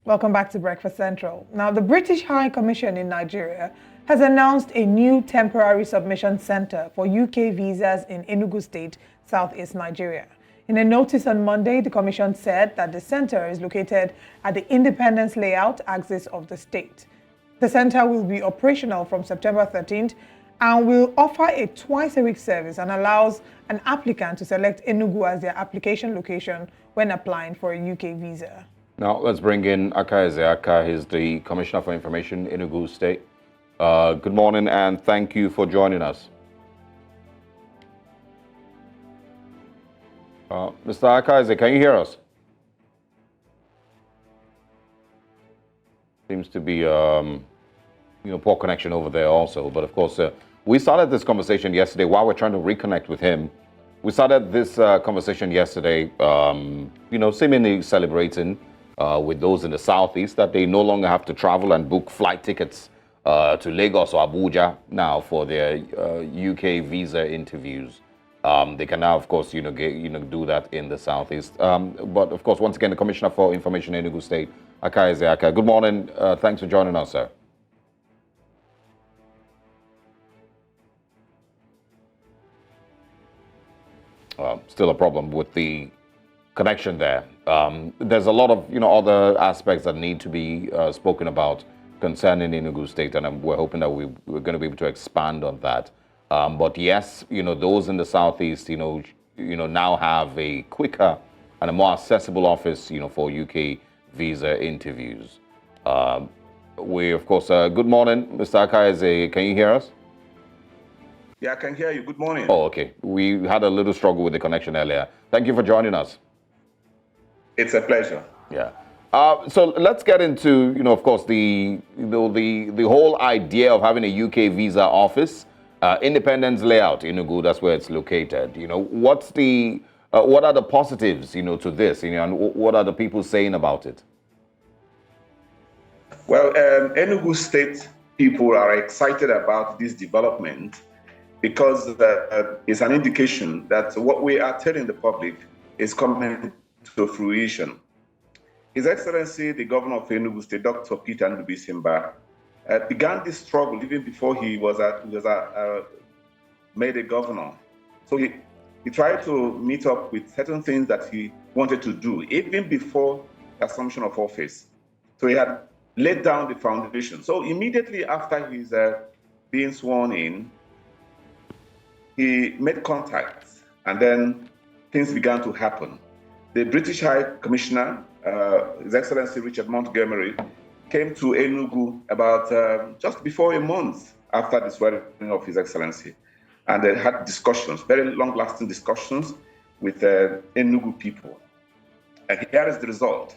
Welcome back to Breakfast Central. Now, the British High Commission in Nigeria has announced a new temporary submission center for UK visas in Enugu State, southeast Nigeria. In a notice on Monday, the Commission said that the center is located at the Independence Layout axis of the state. The center will be operational from September 13th and will offer a twice-a-week service and allows an applicant to select Enugu as their application location when applying for a UK visa. Now, let's bring in Aka Aka. He's the Commissioner for Information, Enugu State. Good morning and thank you for joining us. Mr. Aka, can you hear us? Seems to be, poor connection over there also. But of course, we started this conversation yesterday while we're trying to reconnect with him. We started this conversation yesterday, seemingly celebrating with those in the southeast that they no longer have to travel and book flight tickets to Lagos or Abuja now for their UK visa interviews. They can now, of course, do that in the southeast. But of course, once again, the Commissioner for Information, Enugu State, Aka Aka. Good morning. Thanks for joining us, sir. Still a problem with the connection there. There's a lot of other aspects that need to be spoken about concerning Enugu State, and we're hoping that we're going to be able to expand on that. But yes, those in the southeast, now have a quicker and a more accessible office, for UK visa interviews. We, of course, good morning, Mr. Akaeze. Can you hear us? Yeah, I can hear you. Good morning. Oh, okay. We had a little struggle with the connection earlier. Thank you for joining us. It's a pleasure. Yeah. So let's get into, of course, the whole idea of having a UK visa office, Independence Layout, Enugu, that's where it's located. What are the positives, to this, and what are the people saying about it? Well, Enugu State people are excited about this development because it's an indication that what we are telling the public is coming to fruition. His Excellency, the Governor of Enugu State, Dr. Peter Ndubisimba, began this struggle even before he was made a governor. So he tried to meet up with certain things that he wanted to do, even before the assumption of office. So he had laid down the foundation. So immediately after his being sworn in, he made contacts, and then things began to happen. The British High Commissioner, His Excellency Richard Montgomery, came to Enugu about just before a month after the swearing of His Excellency. And they had discussions, very long-lasting discussions with Enugu people. And here is the result.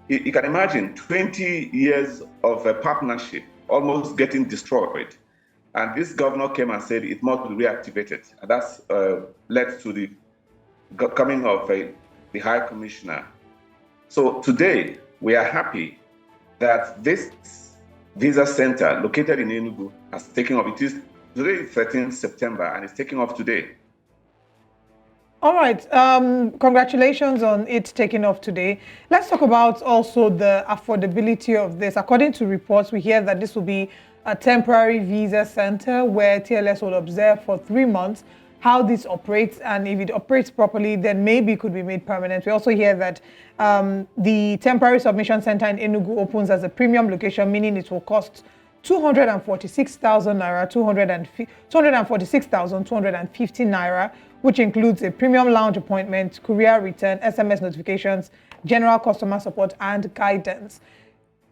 You can imagine 20 years of a partnership almost getting destroyed. And this governor came and said it must be reactivated. And that's led to the coming of the High Commissioner. So today, we are happy that this visa center located in Enugu has taken off. It is today, 13th September, and it's taking off today. All right. Congratulations on it taking off today. Let's talk about also the affordability of this. According to reports, we hear that this will be a temporary visa center where TLS will observe for 3 months how this operates, and if it operates properly, then maybe it could be made permanent. We also hear that the temporary submission center in Enugu opens as a premium location, meaning it will cost 246,000 naira, 246,250 naira, which includes a premium lounge appointment, courier return, SMS notifications, general customer support, and guidance.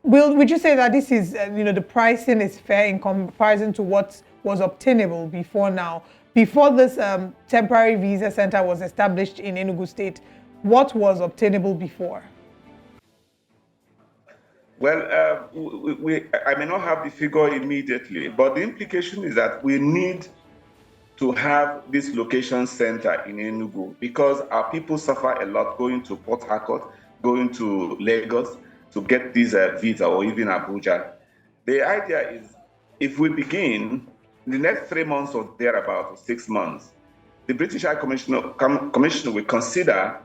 Would you say that this is, the pricing is fair in comparison to what was obtainable before now? Before this temporary visa center was established in Enugu State, what was obtainable before? Well, I may not have the figure immediately, but the implication is that we need to have this location center in Enugu because our people suffer a lot going to Port Harcourt, going to Lagos to get this visa, or even Abuja. The idea is if we begin in the next 3 months or thereabout, or 6 months, the British High Commissioner will consider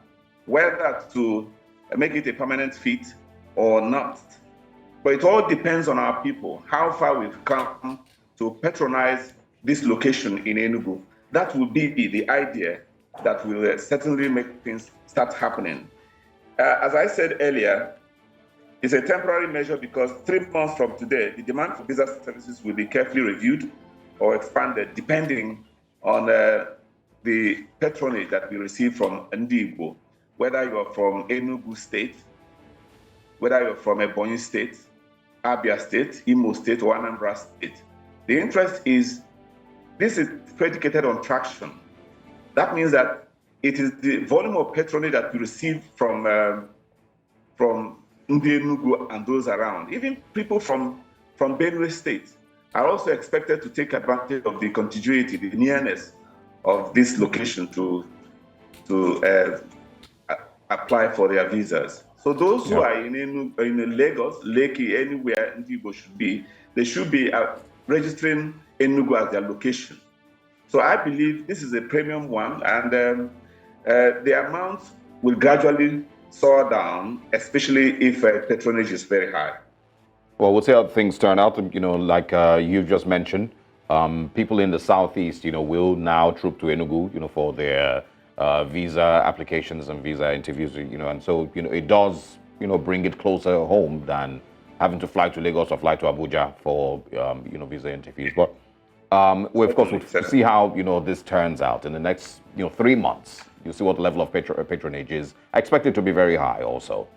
whether to make it a permanent fit or not. But it all depends on our people, how far we've come to patronize this location in Enugu. That will be the idea that will certainly make things start happening. As I said earlier, it's a temporary measure because 3 months from today, the demand for visa services will be carefully reviewed or expanded depending on the patronage that we receive from Ndi, whether you're from Enugu State, whether you're from Ebonyi State, Abia State, Imo State, or Anambra State. The interest is, this is predicated on traction. That means that it is the volume of patronage that we receive from Ndi Enugu and those around. Even people from Benue State are also expected to take advantage of the contiguity, the nearness of this location to apply for their visas. So those who are in Lagos, Lekki, anywhere Ndibo should be, they should be registering Enugu as their location. So I believe this is a premium one, and the amount will gradually soar down, especially if patronage is very high. Well, we'll see how things turn out. Like you've just mentioned, people in the southeast, will now troop to Enugu, for their visa applications and visa interviews, and so, it does, bring it closer home than having to fly to Lagos or fly to Abuja for, visa interviews. But we, of course, we'll see how, this turns out in the next, 3 months. You'll see what the level of patronage is. I expect it to be very high also.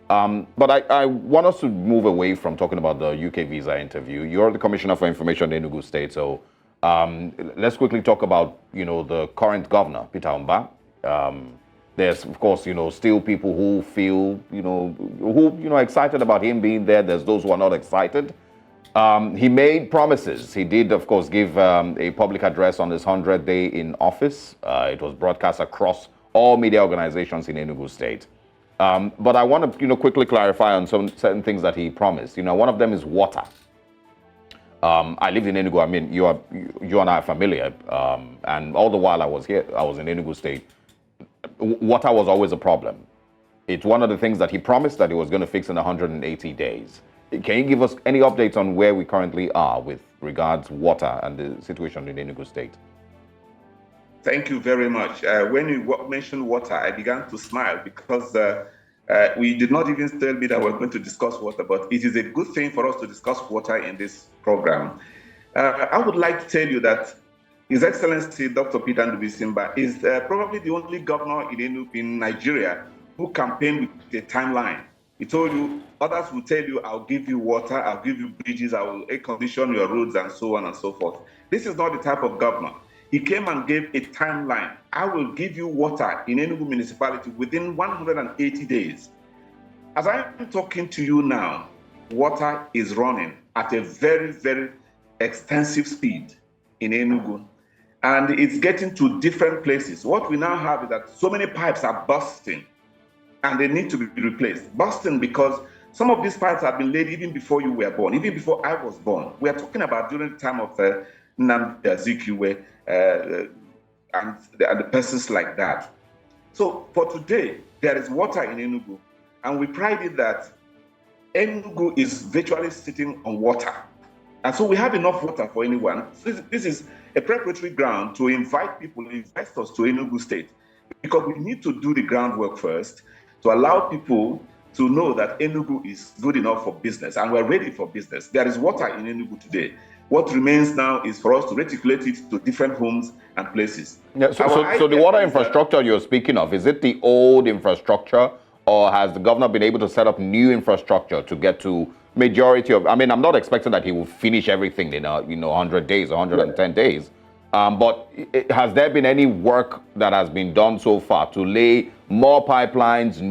But I want us to move away from talking about the UK visa interview. You're the Commissioner for Information in Enugu State, so let's quickly talk about, the current governor, Peter Umba. There's, of course, still people who feel, who, excited about him being there. There's those who are not excited. He made promises. He did, of course, give a public address on his 100th day in office. It was broadcast across all media organizations in Enugu State. But I want to, quickly clarify on some certain things that he promised. One of them is water. I lived in Enugu. I mean, you and I are familiar. And all the while I was here, I was in Enugu State. Water was always a problem. It's one of the things that he promised that he was going to fix in 180 days. Can you give us any updates on where we currently are with regards to water and the situation in Enugu State? Thank you very much. When you mentioned water, I began to smile because we did not even tell me that we're going to discuss water, but it is a good thing for us to discuss water in this program. I would like to tell you that His Excellency Dr. Peter Ndubuisi is probably the only governor in Nigeria who campaigned with a timeline. He told you, others will tell you, I'll give you water, I'll give you bridges, I will air condition your roads, and so on and so forth. This is not the type of governor. He came and gave a timeline. I will give you water in Enugu municipality within 180 days. As I am talking to you now, water is running at a very, very extensive speed in Enugu. And it's getting to different places. What we now have is that so many pipes are bursting and they need to be replaced. Bursting because some of these pipes have been laid even before you were born, even before I was born. We are talking about during the time of Nnamdi Azikiwe and the persons like that. So for today, there is water in Enugu, and we pride it that Enugu is virtually sitting on water. And so we have enough water for anyone. This is a preparatory ground to invite people, investors to Enugu State, because we need to do the groundwork first to allow people to know that Enugu is good enough for business, and we're ready for business. There is water in Enugu today. What remains now is for us to reticulate it to different homes and places. Yeah, so the water infrastructure you're speaking of, is it the old infrastructure, or has the governor been able to set up new infrastructure to get to majority of? I mean, I'm not expecting that he will finish everything in 100 days, 110 days. But has there been any work that has been done so far to lay more pipelines, in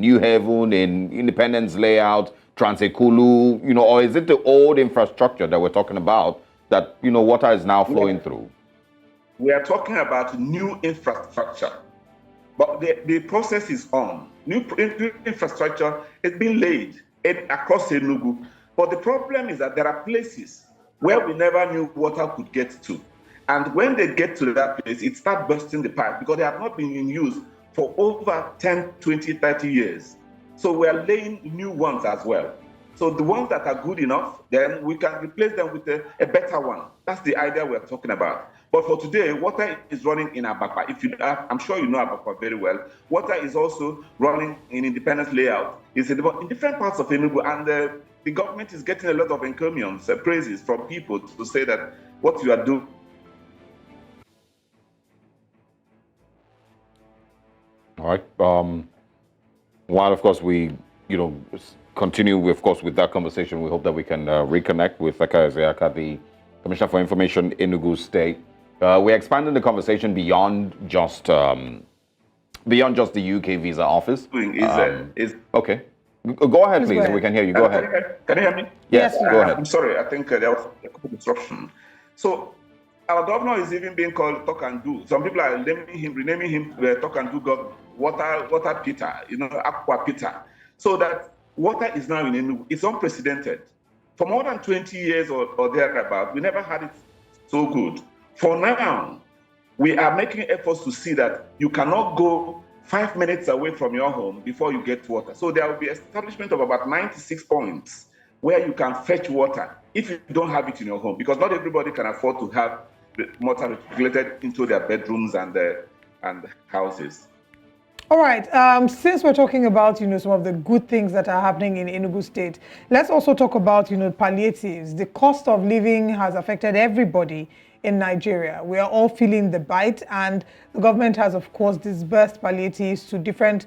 New Haven, in Independence Layout, Transekulu, or is it the old infrastructure that we're talking about that, water is now flowing through? We are talking about new infrastructure, but the process is on. New infrastructure is being laid across Enugu, but the problem is that there are places where we never knew water could get to. And when they get to that place, it starts bursting the pipe because they have not been in use for over 10, 20, 30 years. So we are laying new ones as well. So the ones that are good enough, then we can replace them with a better one. That's the idea we're talking about. But for today, water is running in Abakpa. I'm sure you know Abakpa very well. Water is also running in Independence Layout. It's in different parts of Enugu, and the government is getting a lot of encomiums, praises from people to say that what you are doing. All right. While of course we, continue, of course, with that conversation, we hope that we can reconnect with Feka Ezeaka, the Commissioner for Information in Enugu State. We're expanding the conversation beyond just the UK visa office. Okay. Go ahead, please. We can hear you. Go ahead. Can you hear me? Yes, go ahead. I'm sorry. I think there was a disruption. So our governor is even being called Talk and Do. Some people are renaming him Talk and Do governor. Water Peter, Aqua Peter. So that water is now in Enugu. It's unprecedented. For more than 20 years or thereabout, we never had it so good. For now, we are making efforts to see that you cannot go 5 minutes away from your home before you get water. So there will be establishment of about 96 points where you can fetch water if you don't have it in your home, because not everybody can afford to have the water regulated into their bedrooms and houses. All right. Since we're talking about, some of the good things that are happening in Enugu State, let's also talk about, palliatives. The cost of living has affected everybody in Nigeria. We are all feeling the bite, and the government has, of course, disbursed palliatives to different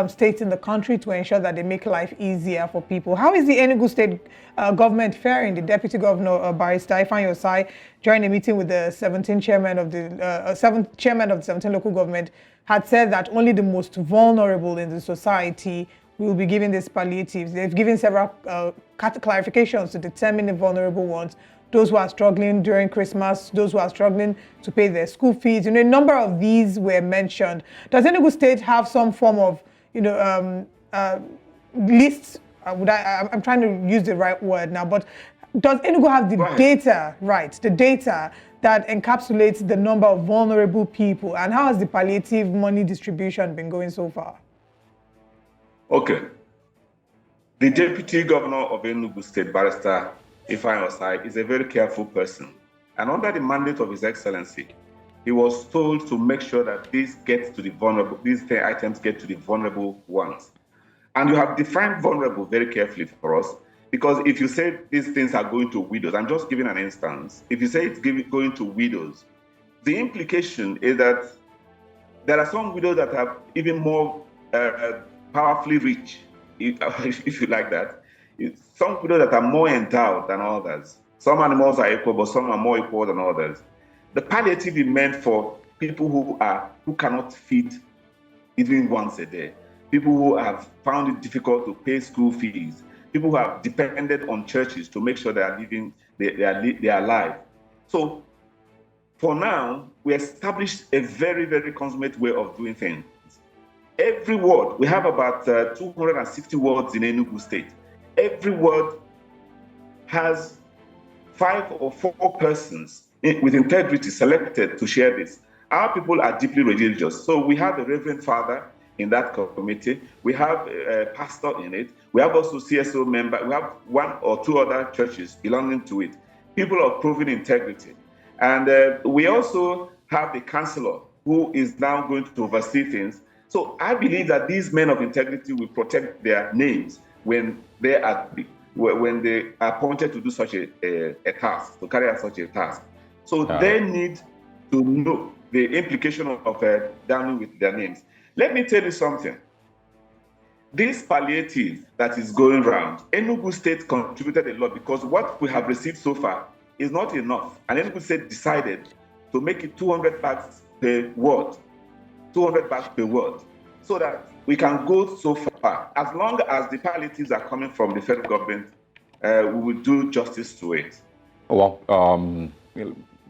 states in the country to ensure that they make life easier for people. How is the Enugu State government faring? The Deputy Governor, Barrister Ifeanyi Osai, during a meeting with the 17 chairman of the 17 local government, had said that only the most vulnerable in the society will be given these palliatives. They've given several clarifications to determine the vulnerable ones. Those who are struggling during Christmas, those who are struggling to pay their school fees. A number of these were mentioned. Does Enugu State have some form of, list? I'm trying to use the right word now, but does Enugu have the data, the data that encapsulates the number of vulnerable people? And how has the palliative money distribution been going so far? Okay. The Deputy Governor of Enugu State, Barrister Ifeanyi Osai, is a very careful person. And under the mandate of His Excellency, he was told to make sure that these items get to the vulnerable ones. And you have defined vulnerable very carefully for us, because if you say these things are going to widows, I'm just giving an instance. If you say it's going to widows, the implication is that there are some widows that are even more powerfully rich, if you like that. Some widows that are more endowed than others. Some animals are equal, but some are more equal than others. The palliative is meant for people who cannot feed even once a day. People who have found it difficult to pay school fees. People who have depended on churches to make sure they are alive. So for now, we established a very, very consummate way of doing things. Every ward, we have about 260 wards in Enugu State. Every ward has 5 or 4 persons with integrity selected to share this. Our people are deeply religious. So we have a Reverend Father in that committee. We have a pastor in it. We have also CSO member. We have 1 or 2 other churches belonging to it. People of proven integrity. And we also have the counselor who is now going to oversee things. So I believe that these men of integrity will protect their names when they are appointed to do such a task, to carry out such a task. So they need to know the implication of downing with their names. Let me tell you something. This palliative that is going around, Enugu State contributed a lot, because what we have received so far is not enough. And Enugu State decided to make it 200 bags per word, 200 bags per word, so that we can go so far. As long as the palliatives are coming from the federal government, we will do justice to it. Well,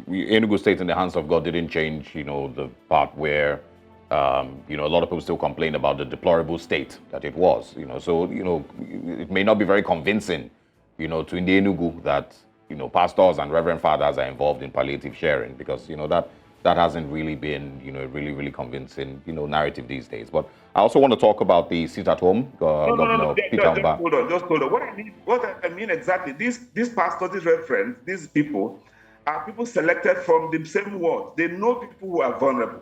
Enugu State in the hands of God didn't change, the part where, a lot of people still complain about the deplorable state that it was, So, it may not be very convincing, to Enugu that, pastors and reverend fathers are involved in palliative sharing, because, that that hasn't really been, really convincing, narrative these days. But I also want to talk about the sit-at-home, Governor Peter Just Mba. just hold on. What I mean exactly, these pastors, these reverends, these people are people selected from the same ward. They know people who are vulnerable.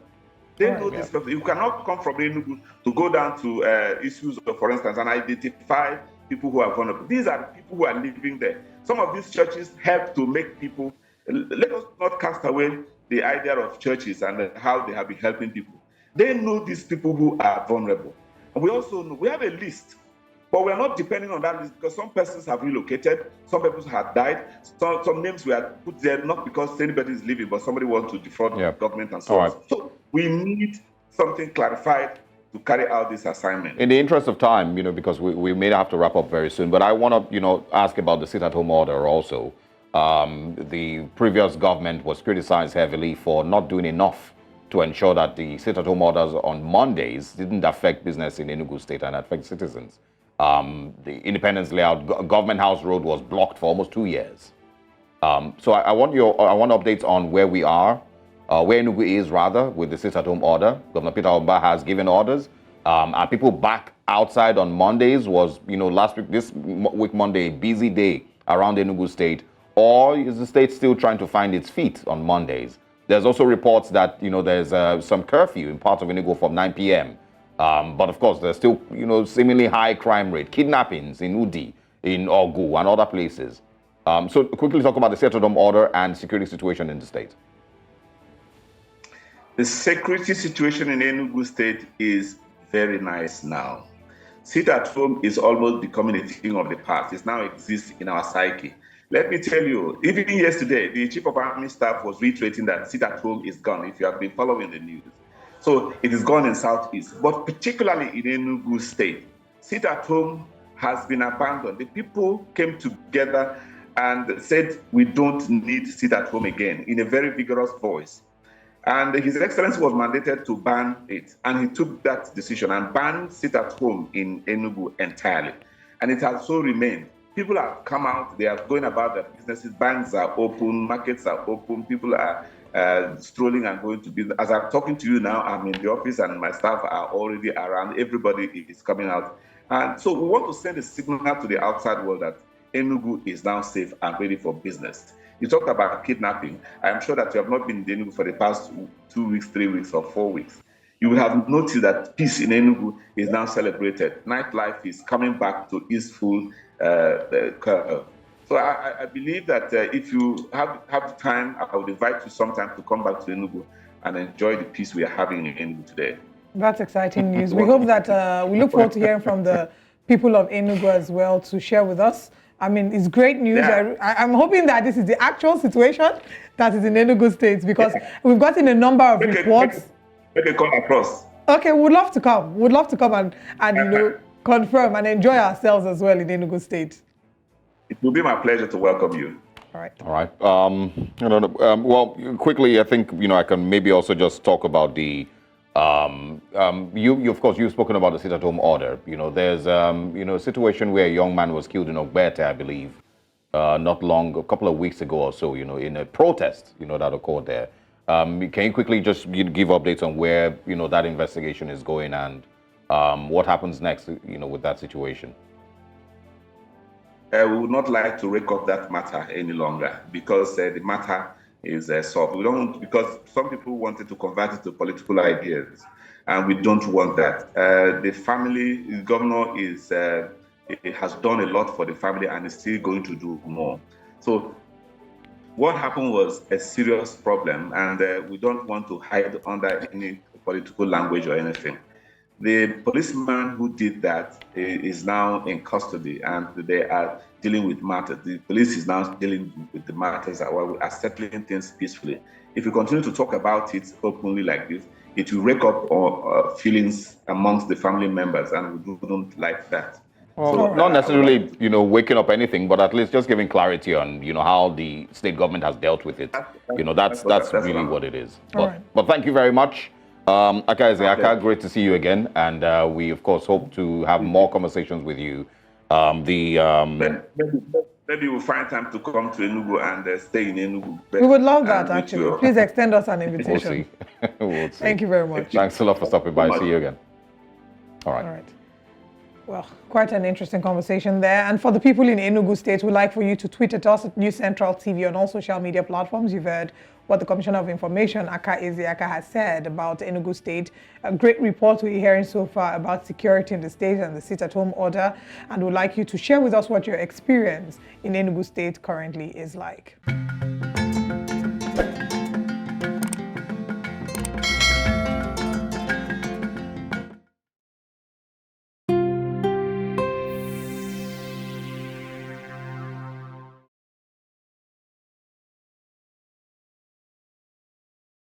They know this person. You cannot come from Enugu to go down to issues, for instance, and identify people who are vulnerable. These are the people who are living there. Some of these churches help to make people. Let us not cast away the idea of churches and how they have been helping people. They know these people who are vulnerable. And we also know we have a list, but we're not depending on that list because some persons have relocated, some people have died, some names were put there not because anybody is leaving, but somebody wants to defraud the government and so on. Right. So we need something clarified to carry out this assignment. In the interest of time, because we may have to wrap up very soon, but I want to, ask about the sit-at-home order also. The previous government was criticized heavily for not doing enough to ensure that the sit-at-home orders on Mondays didn't affect business in Enugu State and affect citizens. The Independence Layout, Government House Road was blocked for almost 2 years. So I want updates on where we are, where Enugu is rather, with the sit-at-home order. Governor Peter Mba has given orders. Are people back outside on Mondays? Was, this week Monday, a busy day around Enugu State? Or is the state still trying to find its feet on Mondays? There's also reports that, there's some curfew in parts of Enugu from 9 p.m. But of course, there's still, seemingly high crime rate, kidnappings in Udi, in Ogu, and other places. So quickly talk about the sit-at-home order and security situation in the state. The security situation in Enugu State is very nice now. Sit-at-home is almost becoming a thing of the past. It now exists in our psyche. Let me tell you, even yesterday, the Chief of Army Staff was reiterating that sit-at-home is gone, if you have been following the news. So it is gone in Southeast, but particularly in Enugu State, sit-at-home has been abandoned. The people came together and said, we don't need sit-at-home again, in a very vigorous voice. And His Excellency was mandated to ban it. And he took that decision and banned sit-at-home in Enugu entirely. And it has so remained. People have come out, they are going about their businesses, banks are open, markets are open, people are strolling and going to business. As I'm talking to you now, I'm in the office and my staff are already around, everybody is coming out. And so we want to send a signal to the outside world that Enugu is now safe and ready for business. You talked about kidnapping. I'm sure that you have not been in Enugu for the past 2 weeks, 3 weeks, or 4 weeks. You will have noticed that peace in Enugu is now celebrated. Nightlife is coming back to easeful. So I believe that if you have time, I would invite you sometime to come back to Enugu and enjoy the peace we are having in Enugu today. That's exciting news. We hope that we look forward to hearing from the people of Enugu as well to share with us. I mean, it's great news. Yeah. I'm hoping that this is the actual situation that is in Enugu State because we've gotten a number of reports. Let me come across. Okay, we'd love to come. We'd love to come and confirm and enjoy ourselves as well in Enugu State. It will be my pleasure to welcome you. All right. All right. I don't know. Well, quickly, I think I can maybe also just talk about the. You of course you've spoken about the sit-at-home order. There's a situation where a young man was killed in Ogbete, I believe, a couple of weeks ago or so. In a protest, that occurred there. Can you quickly just give updates on where that investigation is going and what happens next? With that situation. We would not like to rake up that matter any longer because the matter is solved. We don't, because some people wanted to convert it to political ideas, and we don't want that. The family, the governor has done a lot for the family and is still going to do more. So what happened was a serious problem, and we don't want to hide under any political language or anything. The policeman who did that is now in custody and they are dealing with matters. The police is now dealing with the matters while we are settling things peacefully. If we continue to talk about it openly like this, it will rake up feelings amongst the family members, and we don't like that. Well, so, not necessarily, waking up anything, but at least just giving clarity on, how the state government has dealt with it. That's really what it is. But thank you very much. Aka Ezeaka, great to see you again, and we of course hope to have more conversations with you. maybe we'll find time to come to Enugu and stay in Enugu. We would love that, And meet actually. you. Please extend us an We'll invitation. see. We'll see. Thank you very much. Thanks a lot for stopping by. See you again. All right. All right. Well, quite an interesting conversation there. And for the people in Enugu State, we'd like for you to tweet at us at News Central TV on all social media platforms. You've heard what the Commissioner of Information, Aka Ezeaka, has said about Enugu State. A great report we're hearing so far about security in the state and the sit-at-home order. And we'd like you to share with us what your experience in Enugu State currently is like.